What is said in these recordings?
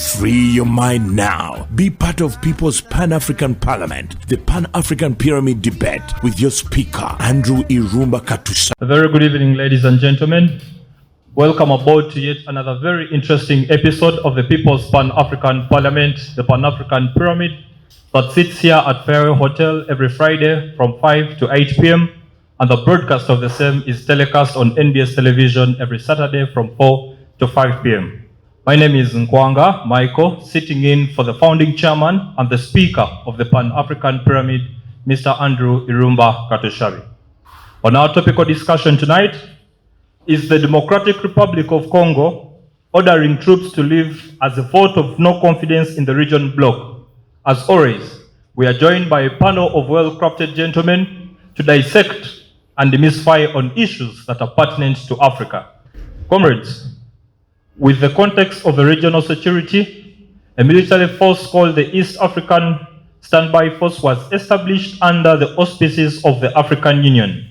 Free your mind now. Be part of People's Pan-African Parliament, the Pan-African Pyramid Debate with your speaker, Andrew Irumba Katusha. A very good evening, ladies and gentlemen. Welcome aboard to yet another very interesting episode of the People's Pan-African Parliament, the Pan-African Pyramid, that sits here at Fairway Hotel every Friday from 5 to 8 p.m. And the broadcast of the same is telecast on NBS television every Saturday from 4 to 5 p.m. My name is Nkwanga Michael, sitting in for the founding chairman and the speaker of the Pan-African Pyramid, Mr. Andrew Irumba Katushabi. On our topical discussion tonight is the Democratic Republic of Congo ordering troops to leave as a vote of no confidence in the region bloc. As always, we are joined by a panel of well-crafted gentlemen to dissect and demystify on issues that are pertinent to Africa. Comrades, with the context of the regional security, a military force called the East African Standby Force was established under the auspices of the African Union.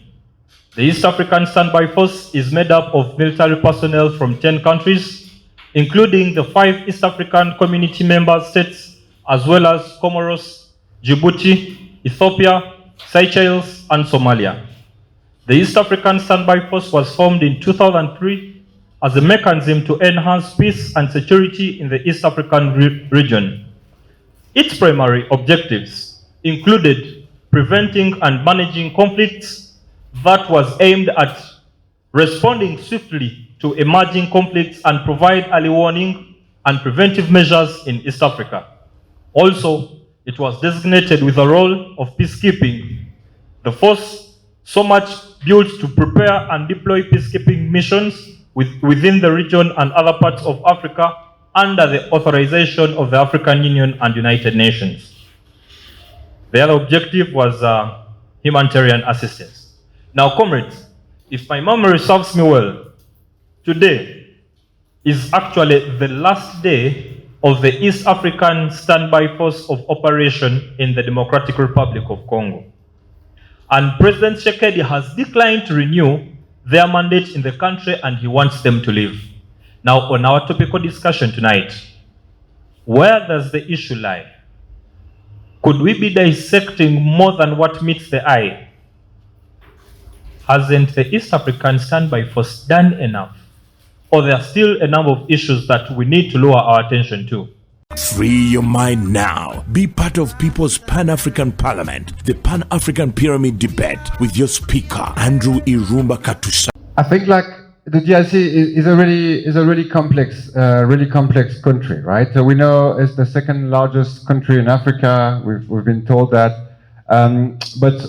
The East African Standby Force is made up of military personnel from 10 countries, including the 5 East African Community member states, as well as Comoros, Djibouti, Ethiopia, Seychelles, and Somalia. The East African Standby Force was formed in 2003 as a mechanism to enhance peace and security in the East African region. Its primary objectives included preventing and managing conflicts that was aimed at responding swiftly to emerging conflicts and provide early warning and preventive measures in East Africa. Also, it was designated with the role of peacekeeping. The force so much built to prepare and deploy peacekeeping missions within the region and other parts of Africa under the authorization of the African Union and United Nations. The other objective was humanitarian assistance. Now, comrades, if my memory serves me well, today is actually the last day of the East African Standby Force of Operation in the Democratic Republic of Congo. And President Tshisekedi has declined to renew their mandate in the country and he wants them to leave. Now, on our topical discussion tonight, where does the issue lie? Could we be dissecting more than what meets the eye? Hasn't the East African Standby Force done enough? Or there are still a number of issues that we need to lower our attention to? Free your mind now. Be part of People's Pan-African Parliament, the Pan-African Pyramid Debate with your speaker, Andrew Irumba Katusha. I think like the DRC is a really complex country, right? So we know it's the second largest country in Africa. We've been told that, but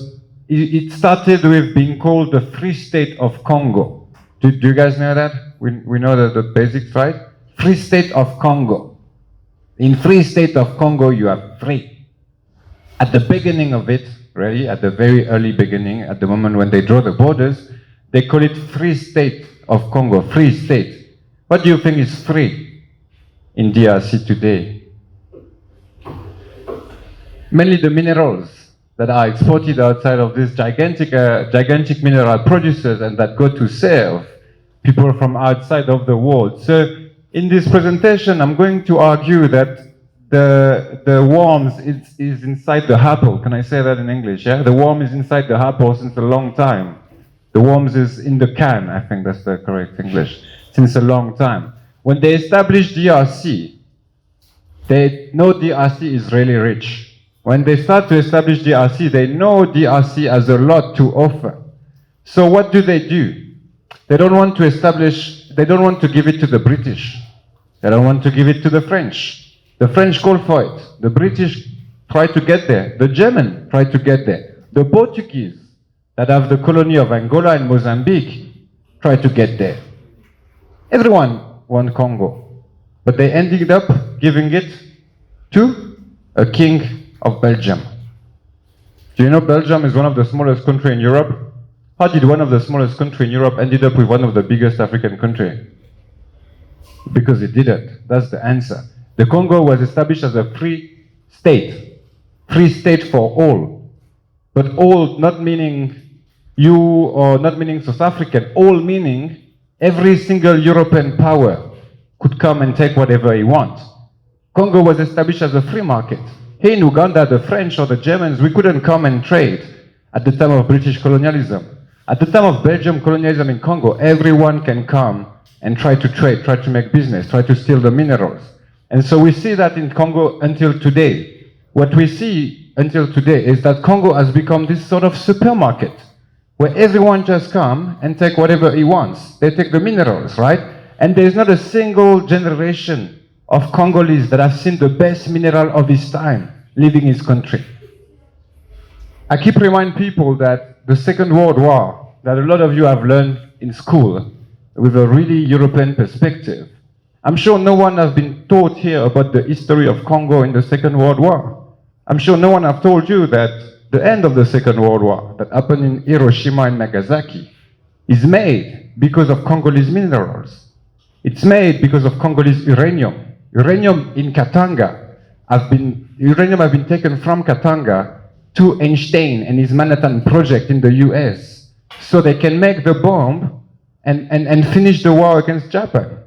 it started with being called the Free State of Congo. Do you guys know that? We know that the basics, right? Free State of Congo. In Free State of Congo, you are free. At the beginning of it, really, at the very early beginning, at the moment when they draw the borders, they call it Free State of Congo, Free State. What do you think is free in DRC today? Mainly the minerals that are exported outside of these gigantic mineral producers and that go to serve people from outside of the world. So in this presentation, I'm going to argue that the worm is inside the apple. Can I say that in English? Yeah, the worm is inside the apple since a long time. The worm is in the can. I think that's the correct English. Since a long time. When they established DRC, they know DRC is really rich. When they start to establish DRC, they know DRC has a lot to offer. So what do? They don't want to establish. They don't want to give it to the British. They don't want to give it to the French. The French call for it. The British try to get there. The German try to get there. The Portuguese, that have the colony of Angola and Mozambique, try to get there. Everyone wants Congo. But they ended up giving it to a king of Belgium. Do you know Belgium is one of the smallest countries in Europe? How did one of the smallest countries in Europe ended up with one of the biggest African countries? Because it didn't. That's the answer. The Congo was established as a free state for all. But all not meaning you or not meaning South African, all meaning every single European power could come and take whatever he wants. Congo was established as a free market. Here in Uganda, the French or the Germans, we couldn't come and trade at the time of British colonialism. At the time of Belgium colonialism in Congo, everyone can come and try to trade, try to make business, try to steal the minerals. And so we see that in Congo until today. What we see until today is that Congo has become this sort of supermarket where everyone just come and take whatever he wants. They take the minerals, right? And there's not a single generation of Congolese that have seen the best mineral of his time leaving his country. I keep reminding people that the Second World War, that a lot of you have learned in school with a really European perspective. I'm sure no one has been taught here about the history of Congo in the Second World War. I'm sure no one has told you that the end of the Second World War that happened in Hiroshima and Nagasaki is made because of Congolese minerals. It's made because of Congolese uranium. Uranium in Katanga uranium has been taken from Katanga to Einstein and his Manhattan Project in the US so they can make the bomb and finish the war against Japan.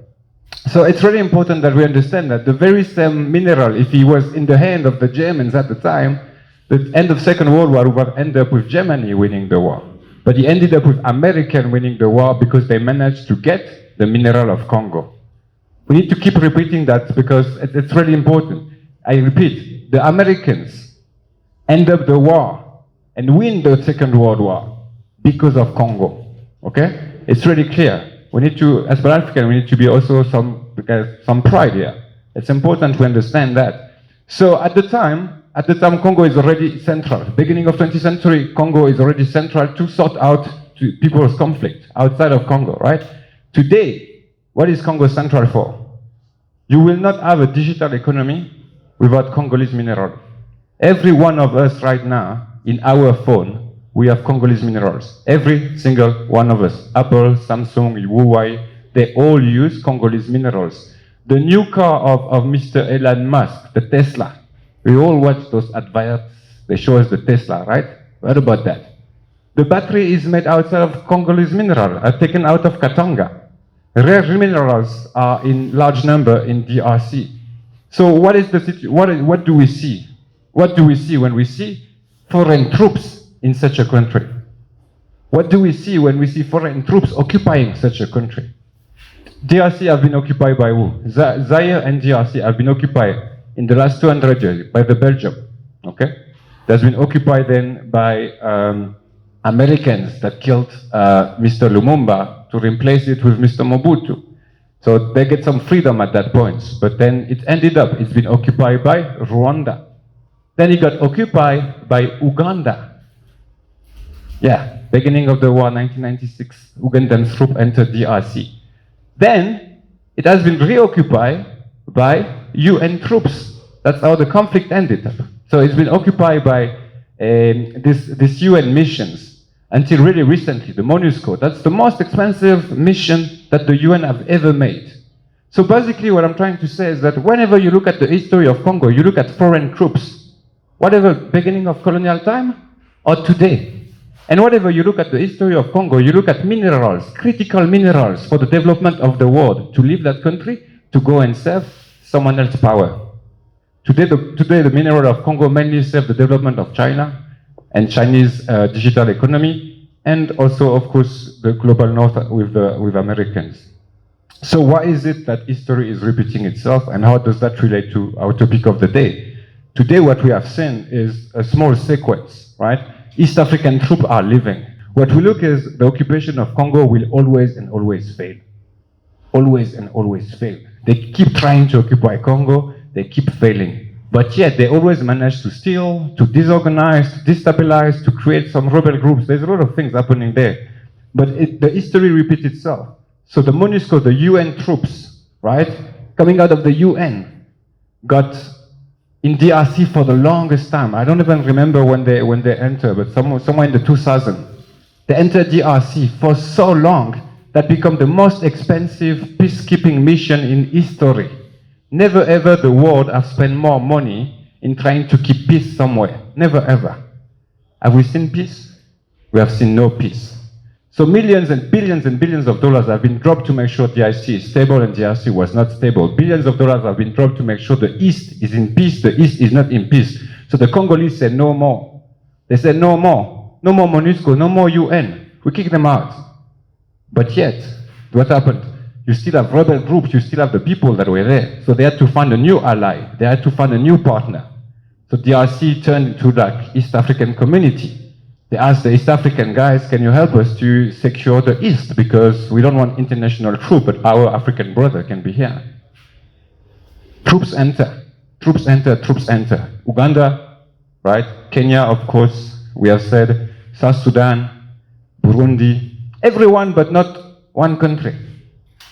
So it's really important that we understand that the very same mineral, if he was in the hand of the Germans at the time, the end of Second World War would have ended up with Germany winning the war. But he ended up with American winning the war because they managed to get the mineral of Congo. We need to keep repeating that because it's really important. I repeat, the Americans end up the war and win the Second World War because of Congo. Okay? It's really clear. We need to, as Pan-African, we need to be also some pride here. It's important to understand that. So at the time, Congo is already central. Beginning of 20th century, Congo is already central to sort out people's conflict outside of Congo, right? Today, what is Congo central for? You will not have a digital economy without Congolese mineral. Every one of us right now, in our phone, we have Congolese minerals. Every single one of us. Apple, Samsung, Huawei, they all use Congolese minerals. The new car of Mr. Elon Musk, the Tesla, we all watch those adverts. They show us the Tesla, right? What about that? The battery is made outside of Congolese mineral, taken out of Katanga. Rare minerals are in large number in DRC. So what is the situation? What do we see? What do we see when we see foreign troops in such a country? What do we see when we see foreign troops occupying such a country? DRC have been occupied by who? Zaire and DRC have been occupied in the last 200 years by the Belgium. Okay? That's been occupied then by Americans that killed Mr. Lumumba to replace it with Mr. Mobutu. So they get some freedom at that point. But then it's been occupied by Rwanda. Then it got occupied by Uganda. Yeah, beginning of the war, 1996, Ugandan troops entered DRC. Then it has been reoccupied by UN troops. That's how the conflict ended up. So it's been occupied by these UN missions until really recently, the MONUSCO. That's the most expensive mission that the UN have ever made. So basically what I'm trying to say is that whenever you look at the history of Congo, you look at foreign troops, whatever beginning of colonial time or today. And whatever you look at the history of Congo, you look at minerals, critical minerals for the development of the world, to leave that country, to go and serve someone else's power. Today, the mineral of Congo mainly serve the development of China and Chinese digital economy, and also, of course, the global north with Americans. So why is it that history is repeating itself, and how does that relate to our topic of the day? Today, what we have seen is a small sequence, right? East African troops are leaving. What we look is the occupation of Congo will always and always fail. Always and always fail. They keep trying to occupy Congo, they keep failing. But yet they always manage to steal, to disorganize, to destabilize, to create some rebel groups. There's a lot of things happening there. But the history repeats itself. So the MONUSCO, the UN troops, right, coming out of the UN, got in DRC for the longest time. I don't even remember when they entered, but somewhere in the 2000s. They entered DRC for so long that became the most expensive peacekeeping mission in history. Never ever the world has spent more money in trying to keep peace somewhere. Never ever. Have we seen peace? We have seen no peace. So millions and billions of dollars have been dropped to make sure DRC is stable and DRC was not stable. Billions of dollars have been dropped to make sure the East is in peace, the East is not in peace. So the Congolese said no more. They said no more. No more MONUSCO, no more UN. We kick them out. But yet, what happened? You still have rebel groups, you still have the people that were there. So they had to find a new ally. They had to find a new partner. So DRC turned to like East African community. They asked the East African guys, can you help us to secure the East? Because we don't want international troops, but our African brother can be here. Troops enter. Troops enter. Troops enter. Uganda, right? Kenya, of course, we have said. South Sudan, Burundi. Everyone, but not one country.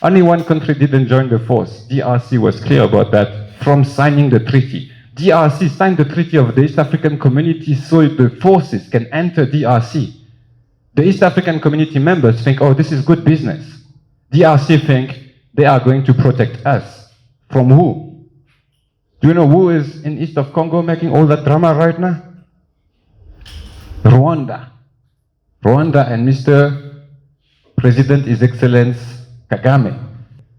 Only one country didn't join the force. DRC was clear about that from signing the treaty. DRC signed the Treaty of the East African Community so the forces can enter DRC. The East African Community members think, oh, this is good business. DRC think they are going to protect us. From who? Do you know who is in east of Congo making all that drama right now? Rwanda. Rwanda and Mr. President, His Excellence Kagame.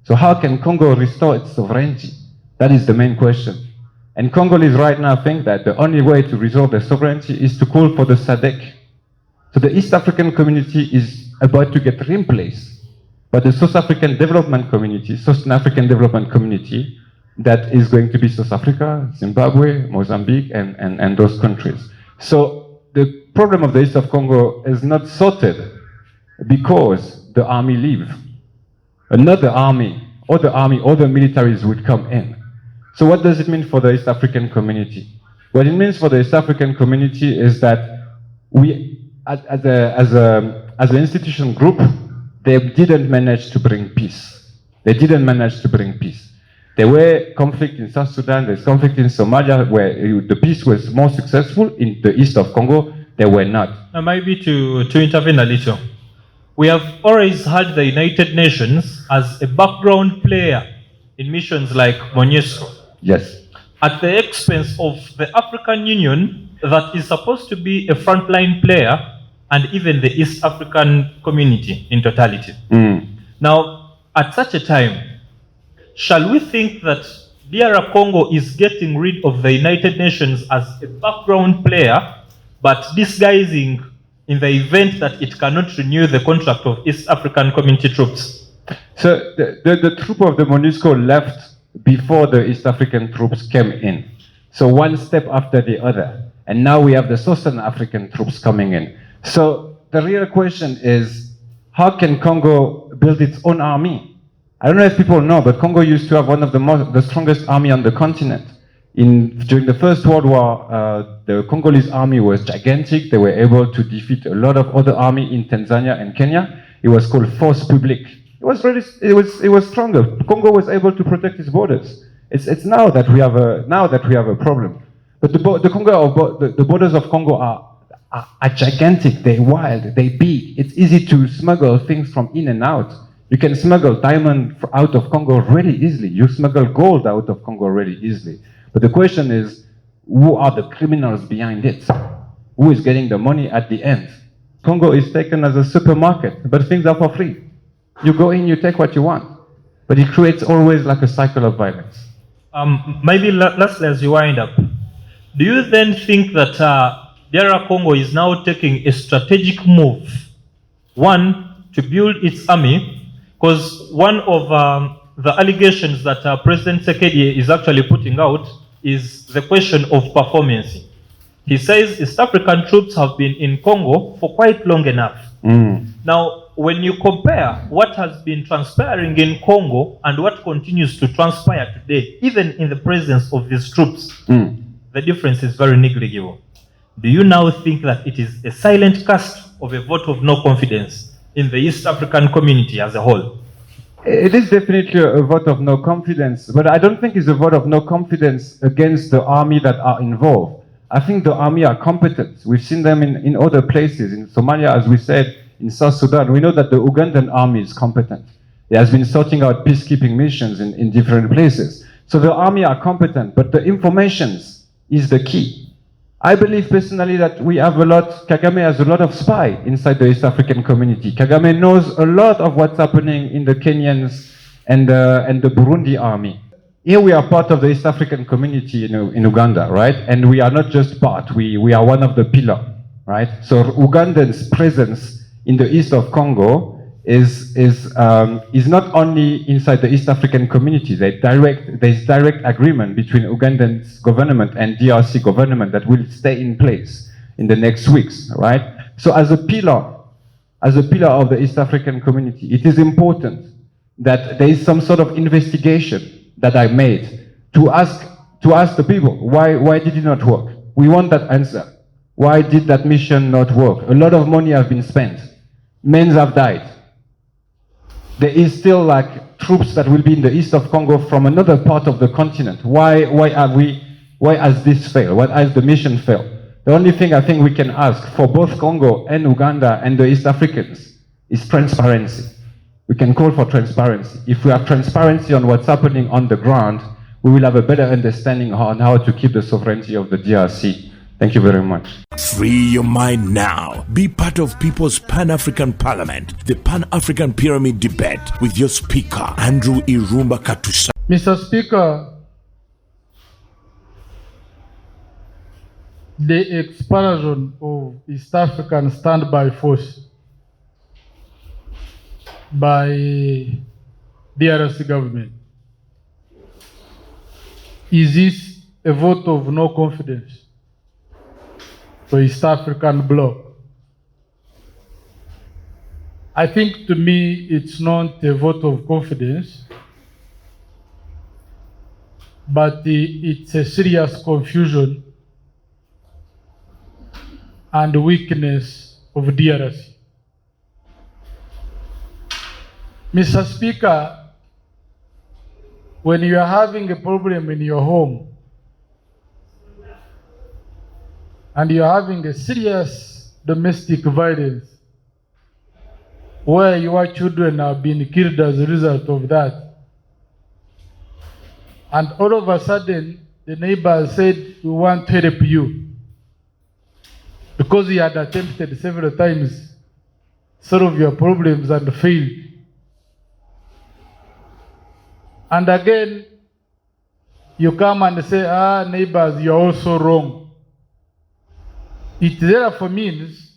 So how can Congo restore its sovereignty? That is the main question. And Congolese right now think that the only way to resolve their sovereignty is to call for the SADC. So the East African community is about to get replaced by the South African Development Community, Southern African Development Community, that is going to be South Africa, Zimbabwe, Mozambique, and those countries. So the problem of the East of Congo is not sorted because the army leave. Another army, other militaries would come in. So what does it mean for the East African community? What it means for the East African community is that we, as an institution group, they didn't manage to bring peace. They didn't manage to bring peace. There were conflict in South Sudan, there's conflict in Somalia, where the peace was more successful. In the east of Congo, they were not. Maybe to intervene a little. We have always had the United Nations as a background player in missions like MONUSCO. Yes. At the expense of the African Union, that is supposed to be a frontline player, and even the East African community in totality. Now, at such a time, shall we think that DR Congo is getting rid of the United Nations as a background player, but disguising in the event that it cannot renew the contract of East African community troops? So the troop of the MONUSCO left before the East African troops came in. So one step after the other. And now we have the Southern African troops coming in. So the real question is, how can Congo build its own army? I don't know if people know, but Congo used to have one of the strongest army on the continent. During the First World War, the Congolese army was gigantic. They were able to defeat a lot of other armies in Tanzania and Kenya. It was called Force Publique. It was stronger. Congo was able to protect its borders. It's now that we have a problem. But the borders of Congo are gigantic. They're wild. They're big. It's easy to smuggle things from in and out. You can smuggle diamond out of Congo really easily. You smuggle gold out of Congo really easily. But the question is, who are the criminals behind it? Who is getting the money at the end? Congo is taken as a supermarket, but things are for free. You go in, you take what you want. But it creates always like a cycle of violence. Maybe lastly, as you wind up, do you then think that DR Congo is now taking a strategic move, one, to build its army, because one of the allegations that President Tshisekedi is actually putting out is the question of performance. He says East African troops have been in Congo for quite long enough. Now, when you compare what has been transpiring in Congo and what continues to transpire today, even in the presence of these troops, the difference is very negligible. Do you now think that it is a silent cast of a vote of no confidence in the East African community as a whole? It is definitely a vote of no confidence, but I don't think it's a vote of no confidence against the army that are involved. I think the army are competent. We've seen them in other places. In Somalia, as we said, in South Sudan, we know that the Ugandan army is competent. It has been sorting out peacekeeping missions in different places. So the army are competent, but the information is the key. I believe personally that Kagame has a lot of spy inside the East African community. Kagame knows a lot of what's happening in the Kenyans and the Burundi army. Here we are part of the East African community in Uganda, right? And we are not just part, we are one of the pillars, right? So Uganda's presence in the east of Congo is not only inside the East African community. There's direct agreement between Ugandan government and DRC government that will stay in place in the next weeks, right? So as a pillar of the East African community, it is important that there is some sort of investigation that I made to ask the people, why did it not work? We want that answer. Why did that mission not work? A lot of money have been spent. Men have died. There is still like troops that will be in the east of Congo from another part of the continent. Why has this failed? Why has the mission failed? The only thing I think we can ask for both Congo and Uganda and the East Africans is transparency. We can call for transparency. If we have transparency on what's happening on the ground, we will have a better understanding on how to keep the sovereignty of the DRC. Thank you very much. Free your mind now. Be part of People's Pan-African Parliament, the Pan-African Pyramid Debate with your speaker, Andrew Irumba Katusa. Mr. Speaker, the expansion of East African standby force by DRC government, is this a vote of no confidence for East African bloc? I think to me it's not a vote of confidence, but it's a serious confusion and weakness of DRC. Mr. Speaker, when you are having a problem in your home and you are having a serious domestic violence where your children have been killed as a result of that, and all of a sudden the neighbor said, we want to help you, because he had attempted several times solve your problems and failed. And again, you come and say, neighbors, you're also wrong. It therefore means,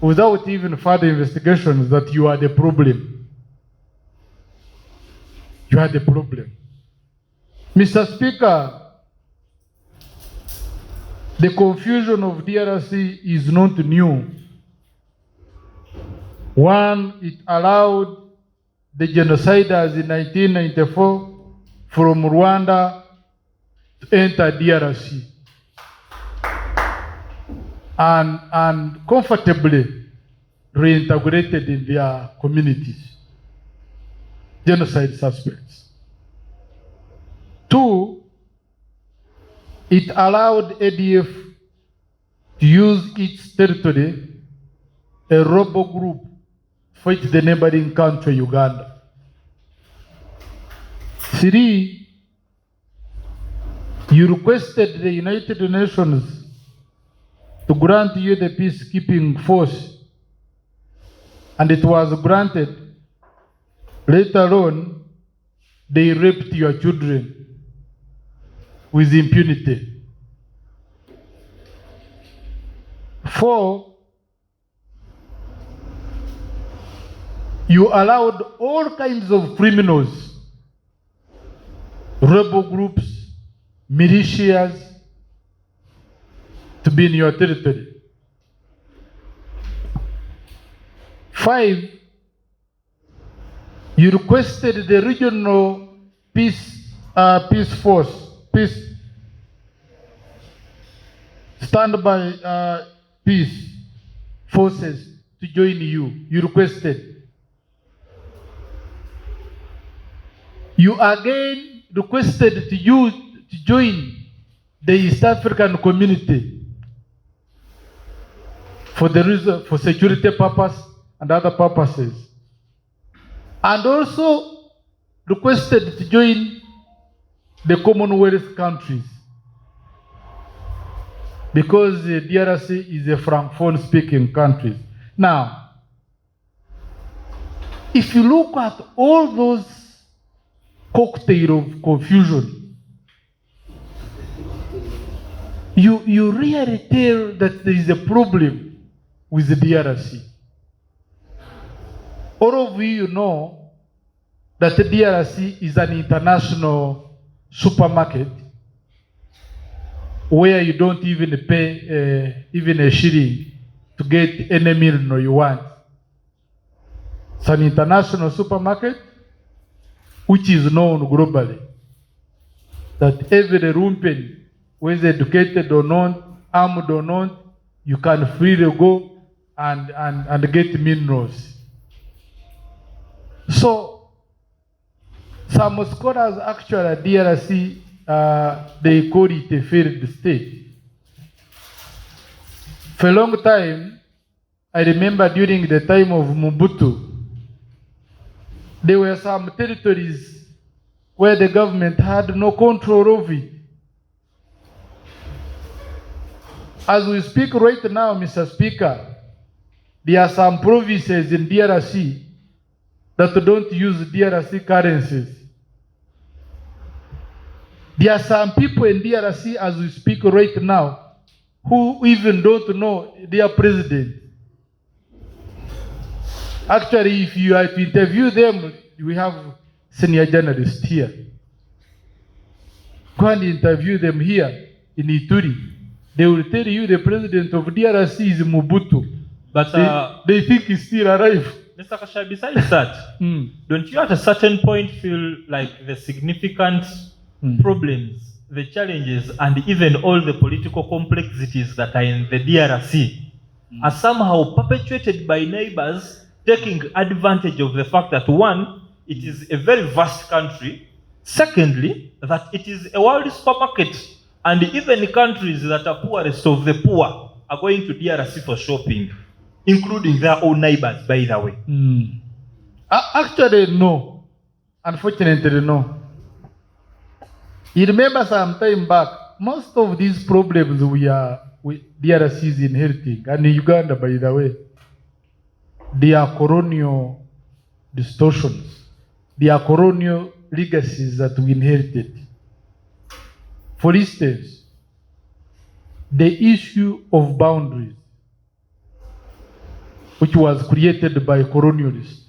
without even further investigations, that you are the problem. You are the problem. Mr. Speaker, the confusion of DRC is not new. One, it allowed the genociders in 1994 from Rwanda to enter DRC and comfortably reintegrated in their communities, genocide suspects. Two, it allowed ADF to use its territory, a rebel group, fight the neighboring country, Uganda. Three, you requested the United Nations to grant you the peacekeeping force, and it was granted. Later on, they raped your children with impunity. Four, you allowed all kinds of criminals, rebel groups, militias, to be in your territory. Five, you requested the regional peace standby peace forces to join you. You requested. You again requested to join the East African community for security purpose and other purposes, and also requested to join the Commonwealth countries. because the DRC is a Francophone speaking country. Now, if you look at all those cocktail of confusion, you really tell that there is a problem with the DRC. All of you know that the DRC is an international supermarket where you don't even pay even a shilling to get any meal you want. It's an international supermarket which is known globally. That every lumpen, whether educated or not, armed or not, you can freely go and get minerals. So, some scholars actually at DRC, they call it a failed state. For a long time, I remember during the time of Mobutu, there were some territories where the government had no control of it. As we speak right now, Mr. Speaker, there are some provinces in DRC that don't use DRC currencies. There are some people in DRC, as we speak right now, who even don't know their president. Actually, if you are to interview them, we have senior journalists here. Go and interview them here in Ituri. They will tell you the president of DRC is Mobutu. But they think he's still alive. Mr. Kasha, besides that, don't you at a certain point feel like the significant problems, the challenges, and even all the political complexities that are in the DRC are somehow perpetuated by neighbors taking advantage of the fact that, one, it is a very vast country, secondly, that it is a world supermarket, and even countries that are poorest of the poor are going to DRC for shopping, including their own neighbors, by the way. Actually, no. Unfortunately, no. You remember some time back, most of these problems DRC is inheriting, and in Uganda, by the way, they are colonial distortions. They are colonial legacies that we inherited. For instance, the issue of boundaries, which was created by colonialists.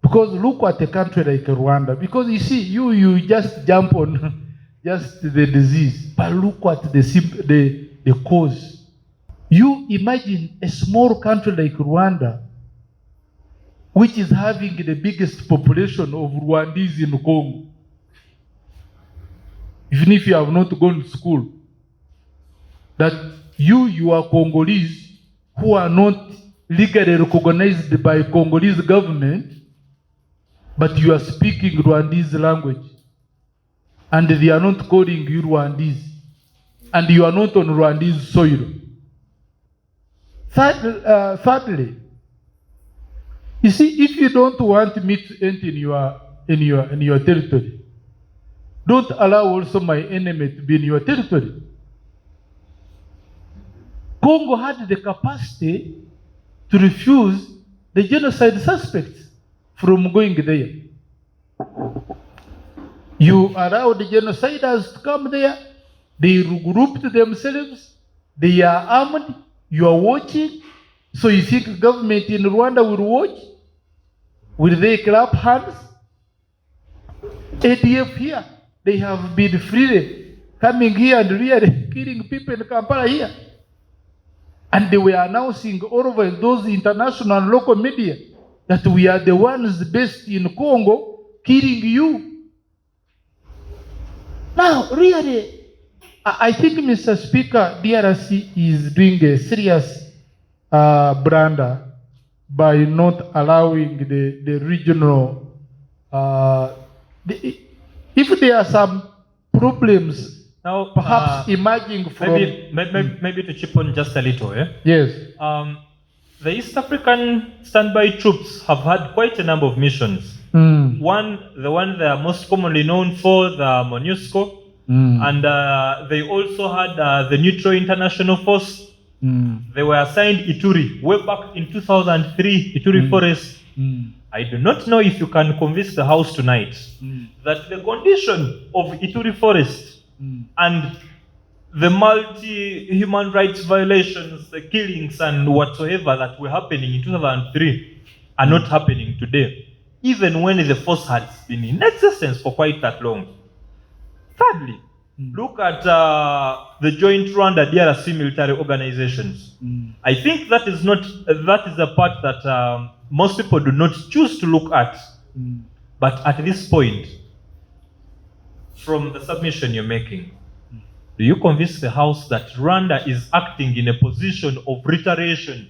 Because look at a country like Rwanda. Because you see, you just jump on just the disease, but look at the cause. You imagine a small country like Rwanda, which is having the biggest population of Rwandese in Congo. Even if you have not gone to school, that you are Congolese who are not legally recognized by Congolese government, but you are speaking Rwandese language, and they are not calling you Rwandese, and you are not on Rwandese soil. Thirdly, you see, if you don't want me to enter in your territory, don't allow also my enemy to be in your territory. Congo had the capacity to refuse the genocide suspects from going there. You allow the genociders to come there, they regrouped themselves, they are armed, you are watching. So you think government in Rwanda will watch? Will they clap hands? ADF here, they have been freely coming here and really killing people in Kampala here. And they were announcing all over those international and local media that we are the ones based in Congo killing you. Now, really, I think, Mr. Speaker, DRC is doing a serious blunder by not allowing the regional, if there are some problems now, perhaps emerging from... Maybe to chip on just a little, eh? Yes. The East African standby troops have had quite a number of missions. The one they are most commonly known for, the MONUSCO, And they also had the Neutral International Force. They were assigned Ituri way back in 2003, Ituri Forest. I do not know if you can convince the House tonight that the condition of Ituri Forest and the multi-human rights violations, the killings and whatsoever that were happening in 2003 are not happening today, even when the force has been in existence for quite that long. Thirdly, look at the joint Rwanda DRC military organizations. I think that is the part that most people do not choose to look at. But at this point, from the submission you're making, do you convince the House that Rwanda is acting in a position of retaliation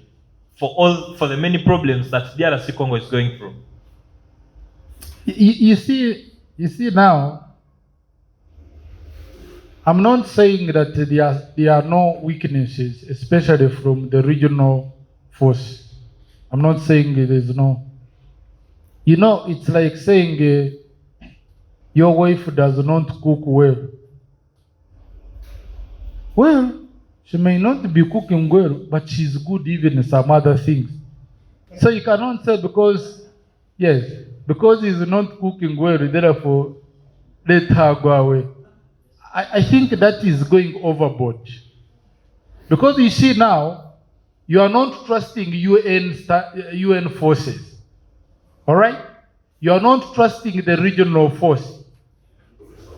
for the many problems that DRC Congo is going through? You see now, I'm not saying that there are no weaknesses, especially from the regional force. I'm not saying there is no. You know, it's like saying your wife does not cook well. Well, she may not be cooking well, but she's good even in some other things. So you cannot say because he's not cooking well, therefore let her go away. I think that is going overboard. Because you see now, you are not trusting UN forces. All right? You are not trusting the regional force.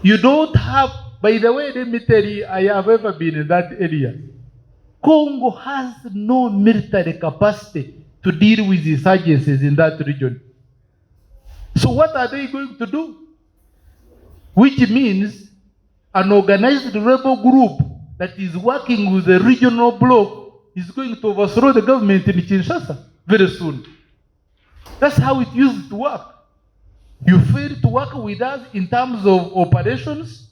You don't have, by the way, let me tell you, I have ever been in that area. Congo has no military capacity to deal with insurgencies in that region. So what are they going to do? Which means an organized rebel group that is working with the regional bloc is going to overthrow the government in Kinshasa very soon. That's how it used to work. You fail to work with us in terms of operations.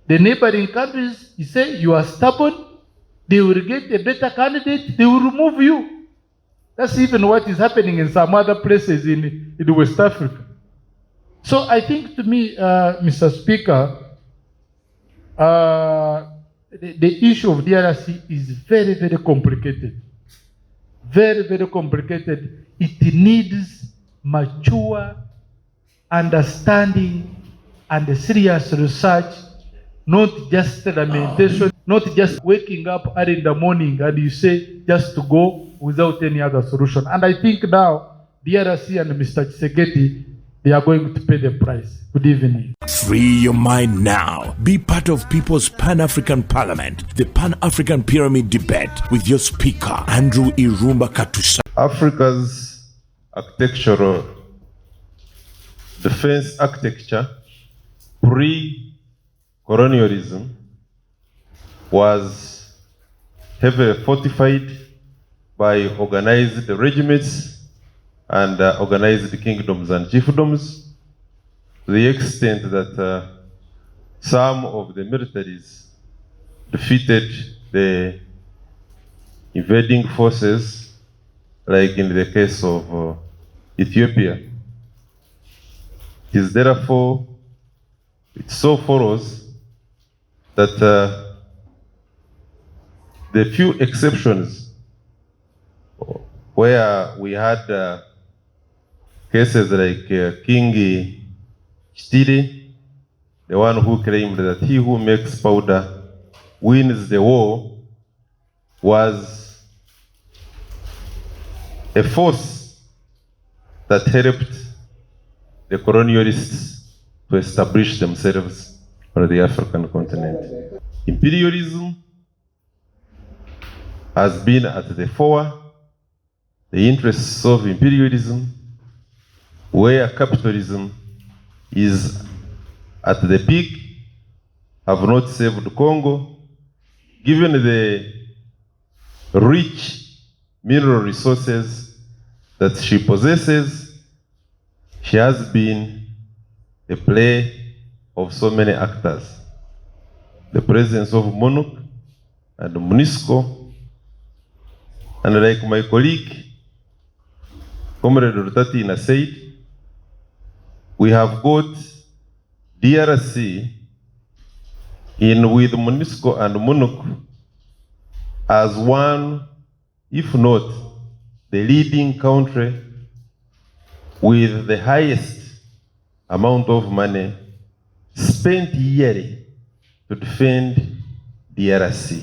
The neighboring countries, you say you are stubborn, they will get a better candidate, they will remove you. That's even what is happening in some other places in West Africa. So I think to me, Mr. Speaker, the issue of DRC is very, very complicated. Very, very complicated. It needs mature understanding and serious research, not just lamentation, not just waking up early in the morning and you say just to go without any other solution. And I think now DRC and Mr. Tshisekedi, they are going to pay the price. Good evening. Free your mind now. Be part of People's Pan-African Parliament, the Pan-African Pyramid Debate with your speaker, Andrew Irumba Katusa. Africa's architectural defense architecture pre-colonialism was heavily fortified by organized regiments and organized kingdoms and chiefdoms, to the extent that some of the militaries defeated the invading forces, like in the case of Ethiopia. It is therefore, it so follows that the few exceptions where we had cases like King Chitiri, the one who claimed that he who makes powder wins the war, was a force that helped the colonialists to establish themselves on the African continent. Imperialism has been at the fore. The interests of imperialism, where capitalism is at the peak, have not saved Congo. Given the rich mineral resources that she possesses, she has been a play of so many actors. The presence of MONUC and MONUSCO, and like my colleague, Comrade Rutatina said, we have got DRC in with MONUSCO and MONUC as one, if not the leading country with the highest amount of money spent yearly to defend DRC.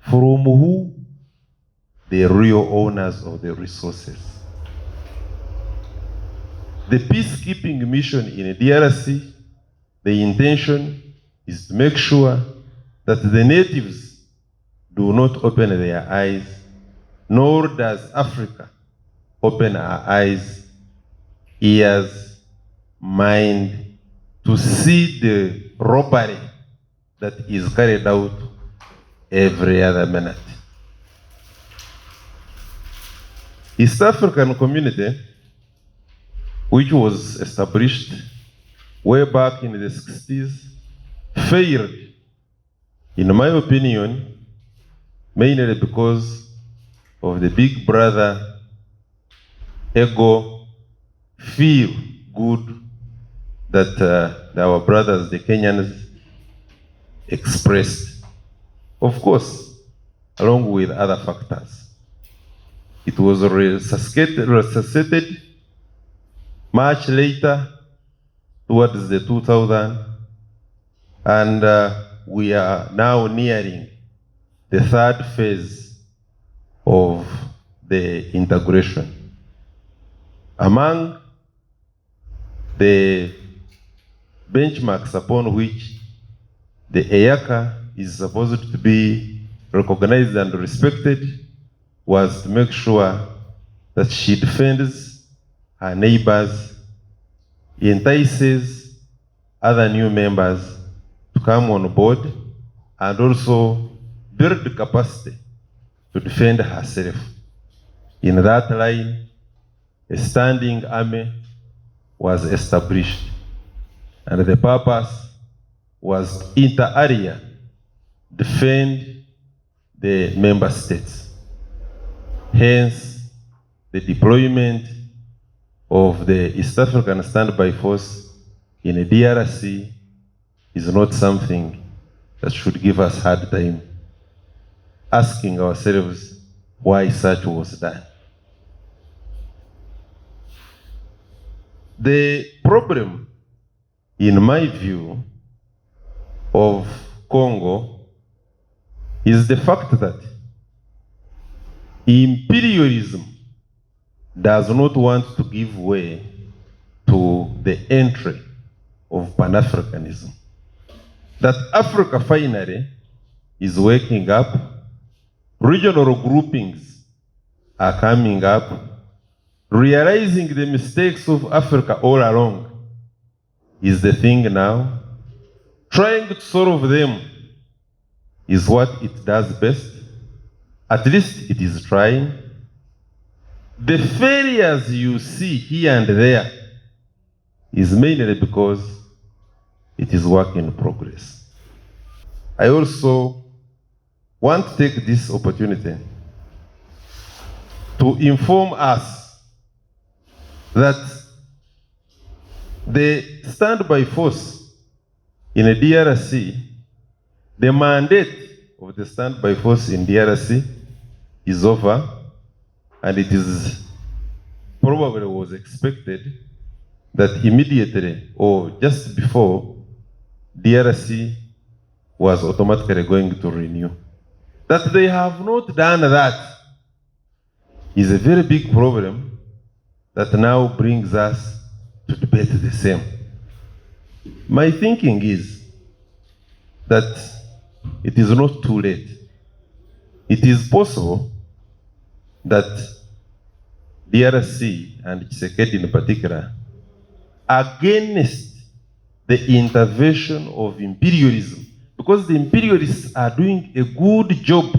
From who? The real owners of the resources. The peacekeeping mission in DRC, the intention is to make sure that the natives do not open their eyes, nor does Africa open our eyes, ears, mind, to see the robbery that is carried out every other minute. East African Community, which was established way back in the 60s, failed, in my opinion, mainly because of the big brother ego, feel good that our brothers, the Kenyans, expressed. Of course, along with other factors. It was resuscitated much later, towards the 2000, and we are now nearing the third phase of the integration. Among the benchmarks upon which the EAC is supposed to be recognized and respected was to make sure that she defends her neighbors, entices other new members to come on board, and also build the capacity to defend herself. In that line, a standing army was established, and the purpose was inter alia defend the member states. Hence, the deployment of the East African Standby Force in a DRC is not something that should give us hard time asking ourselves why such was done. The problem, in my view, of Congo is the fact that imperialism does not want to give way to the entry of Pan-Africanism. That Africa finally is waking up, regional groupings are coming up, realizing the mistakes of Africa all along is the thing now. Trying to solve them is what it does best. At least it is trying. The failures you see here and there is mainly because it is work in progress. I also want to take this opportunity to inform us that the standby force in a DRC, the mandate of the standby force in DRC is over, and it is probably was expected that immediately or just before DRC was automatically going to renew. That they have not done that is a very big problem that now brings us to debate the same. My thinking is that it is not too late. It is possible that DRC and Tshisekedi in particular, against the intervention of imperialism, because the imperialists are doing a good job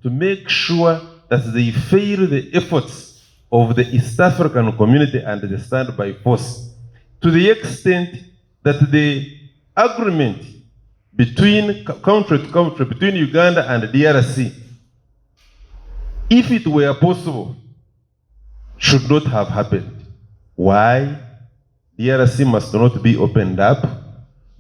to make sure that they fail the efforts of the East African community and the standby force, to the extent that the agreement between country to country, between Uganda and DRC, if it were possible, should not have happened. Why? DRC must not be opened up.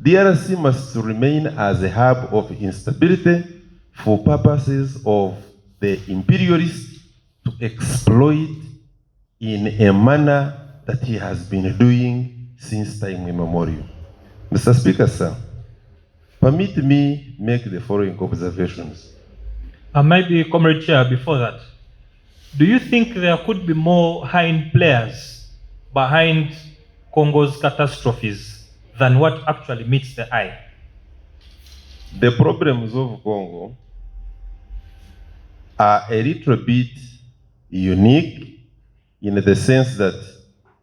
DRC must remain as a hub of instability for purposes of the imperialists to exploit in a manner that he has been doing since time immemorial. Mr. Speaker, sir, permit me make the following observations. Maybe, Comrade Chair, before that, do you think there could be more hind players behind Congo's catastrophes than what actually meets the eye? The problems of Congo are a little bit unique in the sense that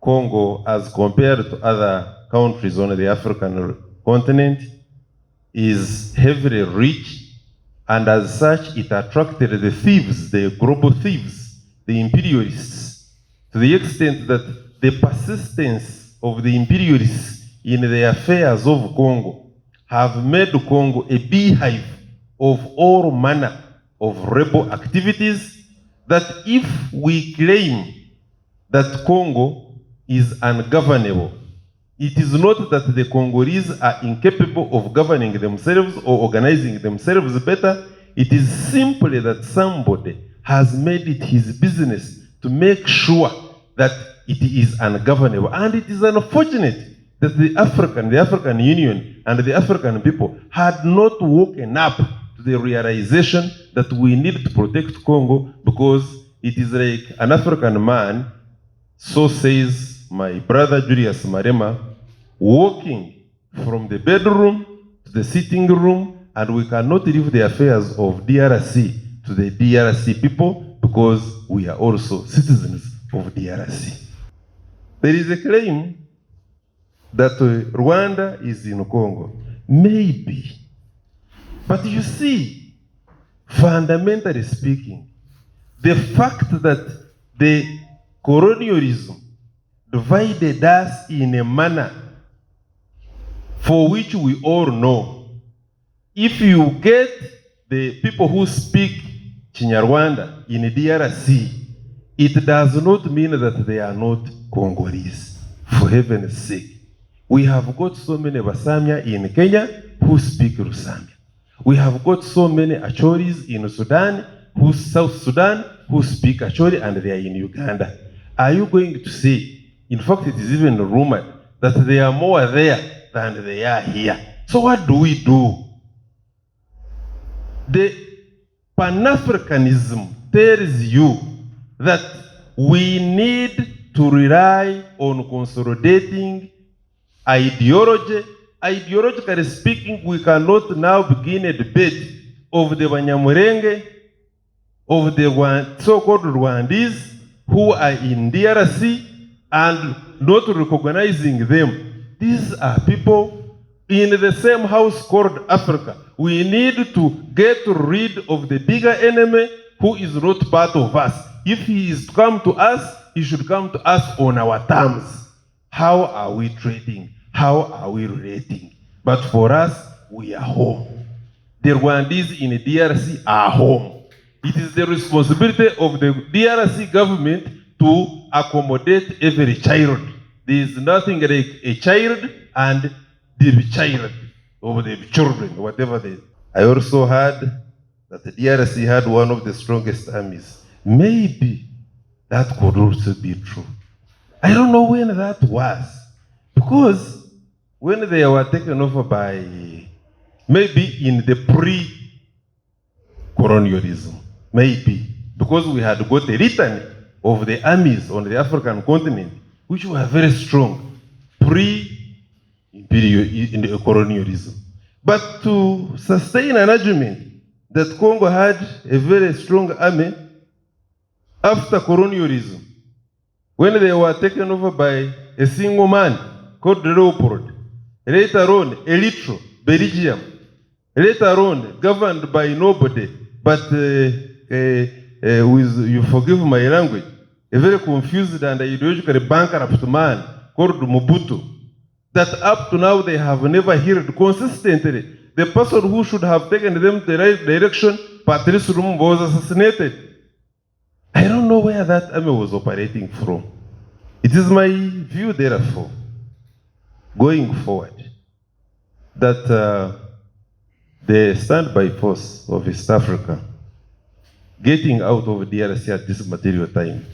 Congo, as compared to other countries on the African continent, is heavily rich, and as such it attracted the thieves, the global thieves, the imperialists, to the extent that the persistence of the imperialists in the affairs of Congo have made Congo a beehive of all manner of rebel activities, that if we claim that Congo is ungovernable, it is not that the Congolese are incapable of governing themselves or organizing themselves better. It is simply that somebody has made it his business to make sure that it is ungovernable. And it is unfortunate that the African Union and the African people had not woken up to the realization that we need to protect Congo, because it is like an African man, so says my brother Julius Marema, walking from the bedroom to the sitting room, and we cannot leave the affairs of DRC to the DRC people, because we are also citizens of DRC. There is a claim that Rwanda is in Congo. Maybe. But you see, fundamentally speaking, the fact that the colonialism divided us in a manner for which we all know, if you get the people who speak Chinyarwanda in DRC, it does not mean that they are not Congolese, for heaven's sake. We have got so many Basamia in Kenya who speak Rusambia. We have got so many Achoris in Sudan, South Sudan, who speak Acholi, and they are in Uganda. Are you going to say, in fact it is even rumored, that they are more there than they are here? So what do we do? The Pan-Africanism tells you that we need to rely on consolidating ideology. Ideologically speaking, we cannot now begin a debate of the Banyamulenge, of the so-called Rwandese who are in DRC, and not recognizing them. These are people in the same house called Africa. We need to get rid of the bigger enemy who is not part of us. If he is to come to us, he should come to us on our terms. How are we trading? How are we relating? But for us, we are home. The Rwandese in the DRC are home. It is the responsibility of the DRC government to accommodate every child. There is nothing like a child and the child, or the children, whatever they. I also heard that the DRC had one of the strongest armies. Maybe that could also be true. I don't know when that was, because when they were taken over by, maybe in the pre-colonialism, maybe, because we had got a litany of the armies on the African continent, which were very strong, pre-colonialism. But to sustain an argument that Congo had a very strong army after colonialism, when they were taken over by a single man called Leopold, later on Elitro, Belgium, later on governed by nobody, but you forgive my language, a very confused and ideologically bankrupt man called Mobutu, that up to now they have never heard consistently. The person who should have taken them the right direction, Patrice Lumumba, was assassinated. I don't know where that army was operating from. It is my view, therefore, going forward, that the standby force of East Africa getting out of DRC at this material time,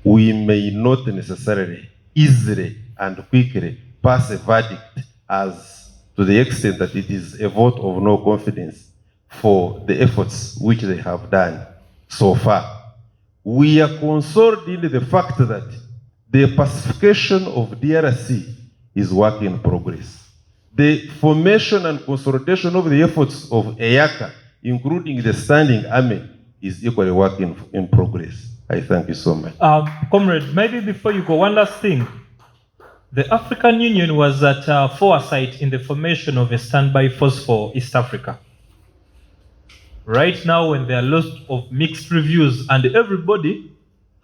we may not necessarily easily and quickly pass a verdict as to the extent that it is a vote of no confidence for the efforts which they have done so far. We are concerned in the fact that the pacification of DRC is work in progress. The formation and consolidation of the efforts of EAC, including the standing army, is equally work in progress. I thank you so much. Comrade, maybe before you go, one last thing. The African Union was at foresight in the formation of a standby force for East Africa. Right now, when there are lots of mixed reviews and everybody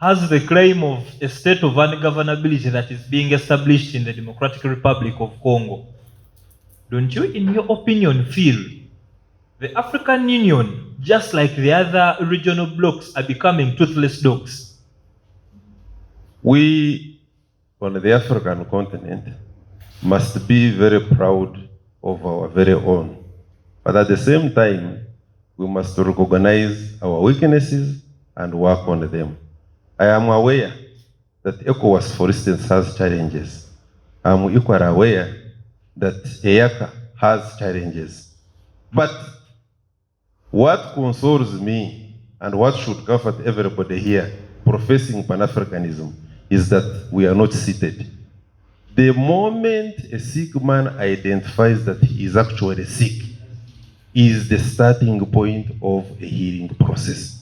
has the claim of a state of ungovernability that is being established in the Democratic Republic of Congo, don't you, in your opinion, feel the African Union, just like the other regional blocs, are becoming toothless dogs? We, on the African continent, must be very proud of our very own. But at the same time, we must recognize our weaknesses and work on them. I am aware that ECOWAS, for instance, has challenges. I am equally aware that EAC has challenges. But what consoles me and what should comfort everybody here professing Pan-Africanism is that we are not seated. The moment a sick man identifies that he is actually sick is the starting point of a healing process.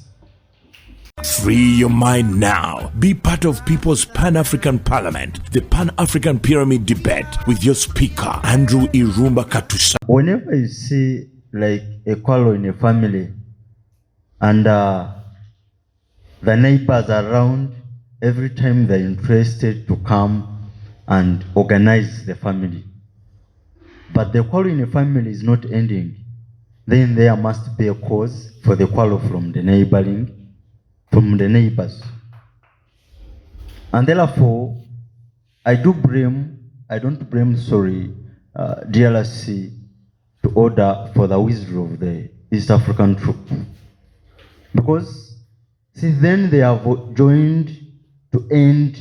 Free your mind now. Be part of People's Pan-African Parliament, the Pan-African Pyramid Debate with your speaker, Andrew Irumba Katusa. Whenever you see like a quarrel in a family and the neighbors around, every time they're interested to come and organize the family, but the quarrel in a family is not ending, then there must be a cause for the quarrel from the neighbors. And therefore, I don't blame, DRC to order for the withdrawal of the East African troop. Because since then they have joined to end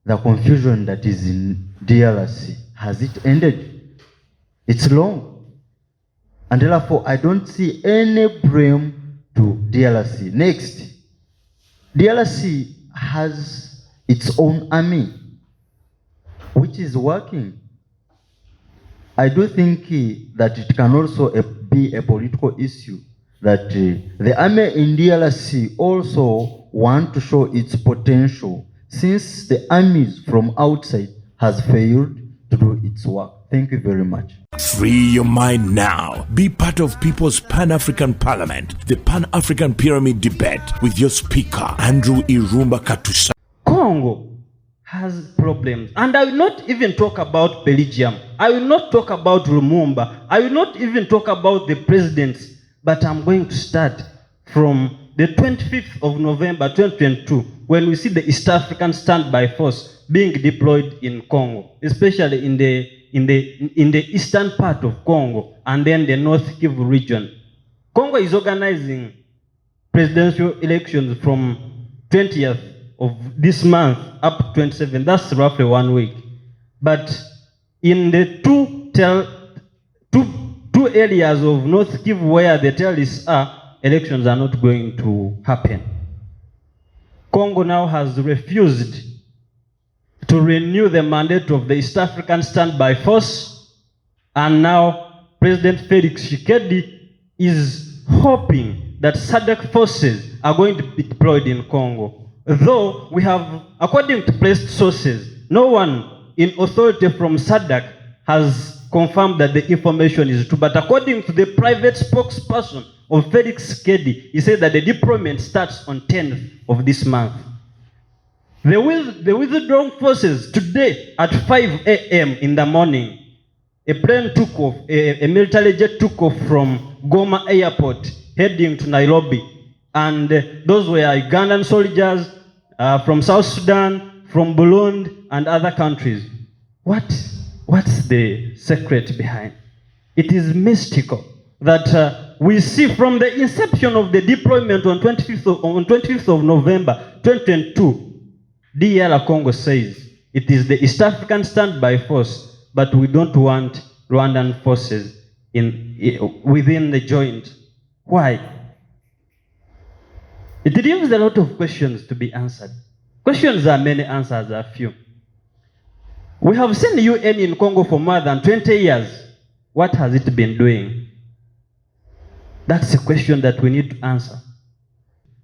the confusion that is in DRC. Has it ended? It's long. And therefore, I don't see any blame to DRC. Next, DRC has its own army, which is working. I do think that it can also be a political issue that the army in DRC also want to show its potential since the armies from outside has failed to do its work. Thank you very much. Free your mind now. Be part of People's Pan-African Parliament, the Pan-African Pyramid Debate with your speaker, Andrew Irumba Katusa. Congo has problems. And I will not even talk about Belgium. I will not talk about Lumumba. I will not even talk about the presidents. But I'm going to start from the 25th of November 2022, when we see the East African Standby Force being deployed in Congo, especially in the eastern part of Congo and then the North Kivu region. Congo is organizing presidential elections from 20th of this month up to 27th. That's roughly 1 week. But in the two areas of North Kivu where the terrorists are, elections are not going to happen. Congo now has refused to renew the mandate of the East African Standby Force, and now President Felix Tshisekedi is hoping that SADC forces are going to be deployed in Congo. Though we have, according to press sources, no one in authority from SADC has confirmed that the information is true. But according to the private spokesperson of Felix Tshisekedi, he said that the deployment starts on 10th of this month. The withdrawing forces today at 5 a.m. in the morning, a plane took off, a military jet took off from Goma Airport heading to Nairobi. And those were Ugandan soldiers from South Sudan, from Burundi, and other countries. What what's the secret behind? It is mystical that we see from the inception of the deployment on 25th of November 2022, DR Congo says it is the East African standby force, but we don't want Rwandan forces within the joint. Why? It leaves a lot of questions to be answered. Questions are many, answers are few. We have seen the UN in Congo for more than 20 years. What has it been doing? That's a question that we need to answer.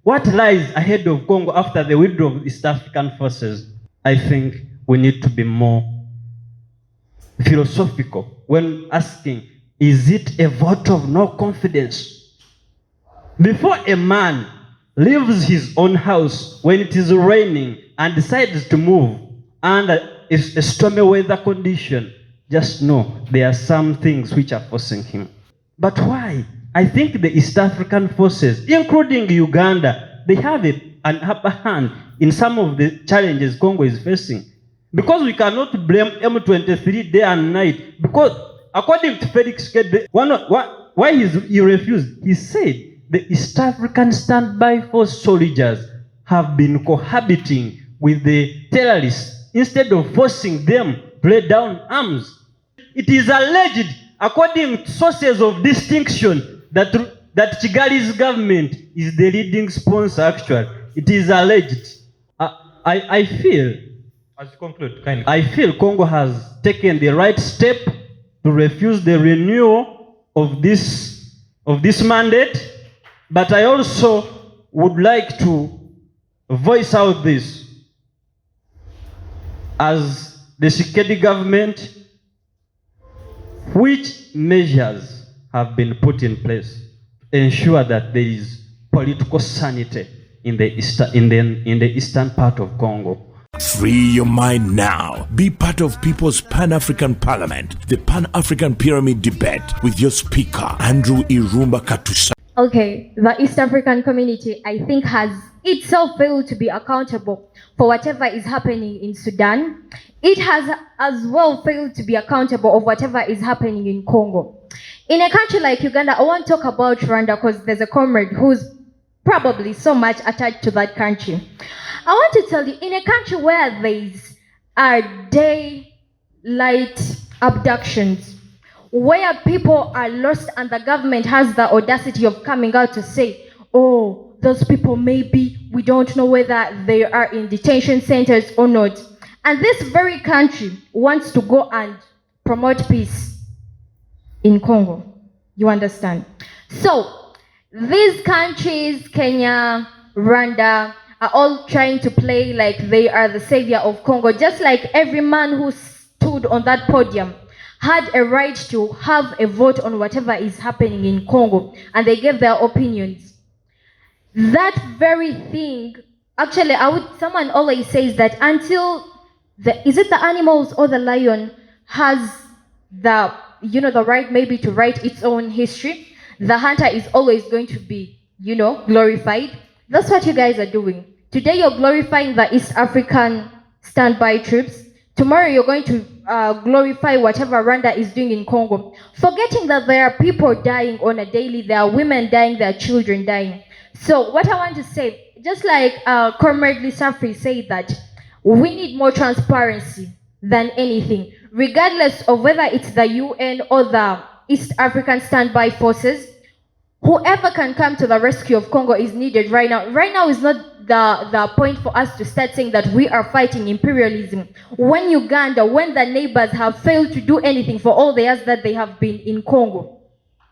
What lies ahead of Congo after the withdrawal of East African forces? I think we need to be more philosophical when asking, is it a vote of no confidence? Before a man leaves his own house when it is raining and decides to move under a stormy weather condition, just know there are some things which are forcing him. But why? I think the East African forces, including Uganda, they have an upper hand in some of the challenges Congo is facing. Because we cannot blame M23 day and night. Because according to Felix Kede, why he refused? He said the East African standby force soldiers have been cohabiting with the terrorists instead of forcing them to lay down arms. It is alleged, according to sources of distinction, that Kigali's government is the leading sponsor, actually. It is alleged. I feel, As you conclude, kindly. I feel Congo has taken the right step to refuse the renewal of this mandate, but I also would like to voice out this. As the Tshisekedi government, which measures have been put in place to ensure that there is political sanity in the eastern part of Congo? Free your mind now. Be part of People's Pan-African Parliament, the Pan-African Pyramid Debate with your speaker, Andrew Irumba Katusa. Okay, the East African community, I think, has itself failed to be accountable for whatever is happening in Sudan. It has as well failed to be accountable of whatever is happening in Congo. In a country like Uganda, I won't talk about Rwanda because there's a comrade who's probably so much attached to that country. I want to tell you, in a country where there's daylight abductions, where people are lost and the government has the audacity of coming out to say, oh, those people maybe, we don't know whether they are in detention centers or not. And this very country wants to go and promote peace in Congo. You understand? So, these countries, Kenya, Rwanda, are all trying to play like they are the savior of Congo, just like every man who stood on that podium had a right to have a vote on whatever is happening in Congo, and they gave their opinions. That very thing, actually, someone always says that until is it the animals or the lion has the right maybe to write its own history, the hunter is always going to be, glorified. That's what you guys are doing. Today you're glorifying the East African standby troops. Tomorrow you're going to glorify whatever Rwanda is doing in Congo, forgetting that there are people dying on a daily, there are women dying, there are children dying. So what I want to say, just like Comrade Lisafri said, that we need more transparency than anything, regardless of whether it's the UN or the East African standby forces. Whoever can come to the rescue of Congo is needed right now. Right now is not the point for us to start saying that we are fighting imperialism. When Uganda, when the neighbors have failed to do anything for all the years that they have been in Congo.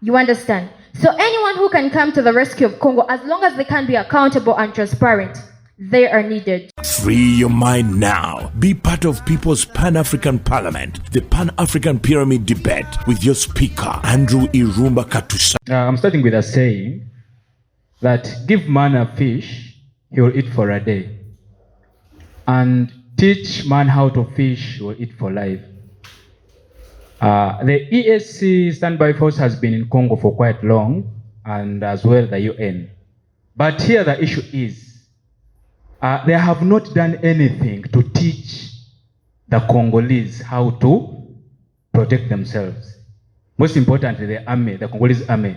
You understand? So anyone who can come to the rescue of Congo, as long as they can be accountable and transparent, they are needed. Free your mind now. Be part of People's Pan-African Parliament, the Pan-African Pyramid Debate with your speaker, Andrew Irumba Katusa. I'm starting with a saying that give man a fish, he will eat for a day. And teach man how to fish, he will eat for life. The EAC standby force has been in Congo for quite long, and as well the UN. But here the issue is, they have not done anything to teach the Congolese how to protect themselves. Most importantly, the army, the Congolese army,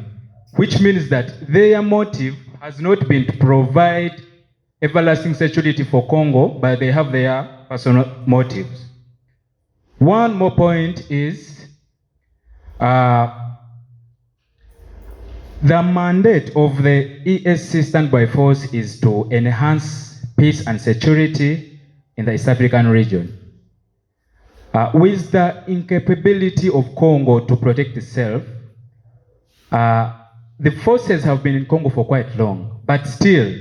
which means that their motive has not been to provide everlasting security for Congo, but they have their personal motives. One more point is the mandate of the EAC standby force is to enhance peace and security in the East African region. With the incapability of Congo to protect itself, the forces have been in Congo for quite long, but still